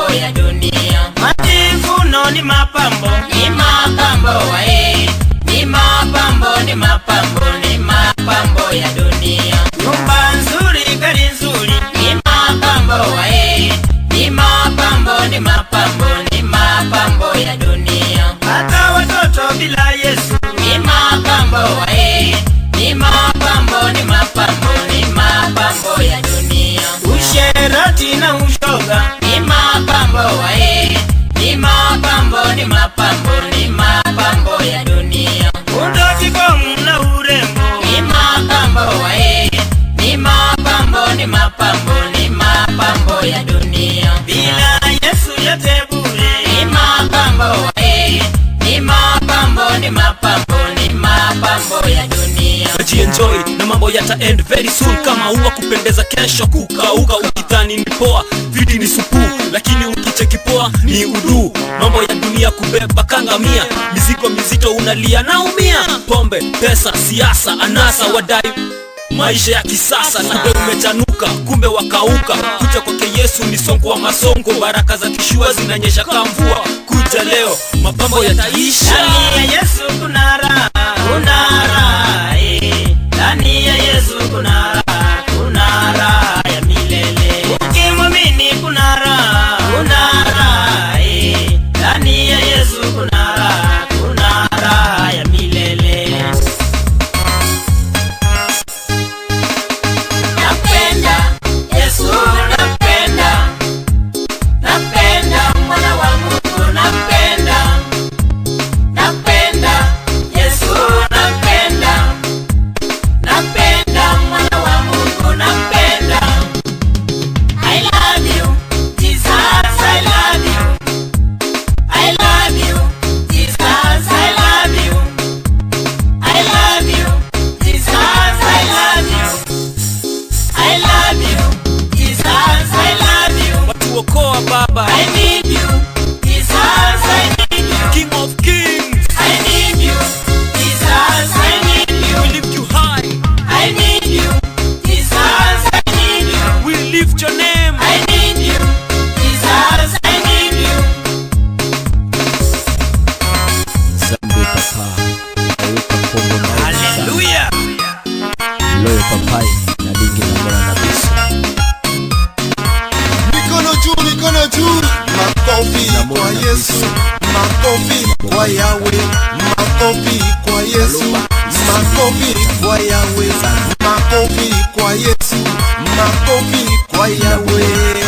mapambo ya dunia. Majivuno ni mapambo, ni mapambo wae, ni mapambo, ni mapambo, ni mapambo ya dunia. Nyumba nzuri, gari nzuri, ni mapambo wae, ni mapambo, ni mapambo, ni mapambo ya dunia. Hata watoto bila Yesu, ni mapambo wae, ni mapambo, ni mapambo, ni mapambo ya dunia. Usherati na ushoga, ni mapambo wae, ni mapambo, ni mapambo, ni mapambo ya dunia. Undoki komu na urembo, ni mapambo wae, ni mapambo, ni mapambo, ni mapambo ya dunia. Bila Yesu yote bure, ni mapambo wae, ni mapambo, ni mapambo, ni mapambo ya dunia. Enjoy na mambo yata end very soon. Kama huwa kupendeza kesho kukauka, ukidhani ni poa vidi ni supu, lakini ukicheki poa ni udu. Mambo ya dunia kubeba kangamia, mizigo mizito unalia naumia. Pombe, pesa, siasa, anasa, wadai maisha ya kisasa. Na wewe umechanuka kumbe wakauka. Kuja kwake Yesu ni songo wa masongo, baraka za kishua zinanyesha kama mvua. Kuja leo mapambo yataisha. Ndani ya Yesu kuna raha, kuna raha, ndani ya Yesu kuna raha ya milele. Ukimwamini kuna raha, ndani ya Yesu kuna raha ya milele. Napenda Yesu, napenda, napenda mwana wa Mungu, napenda, napenda Yesu, napenda, napenda mwana wa Mungu, napenda. I love you Jesus, I love you, I love you Jesus, I love you, I love you Jesus, I love you, I love you Jesus, I love you. Watu okoa Baba, I need you Jesus, I need you, King of Kings. I need you Jesus, I need you, We lift you high, I need you Jesus, I need you, we lift your name. I need you Jesus, I need you. Zambi papa, ayuka Kongo na Hallelujah. Loyo papai na lingi na mwana na bisu. Mikono juu, makofi kwa Yesu, makofi kwa Yahweh, makofi kwa Yesu, makofi kwa Yahweh, makofi kwa Yesu, makofi kwa Yahweh.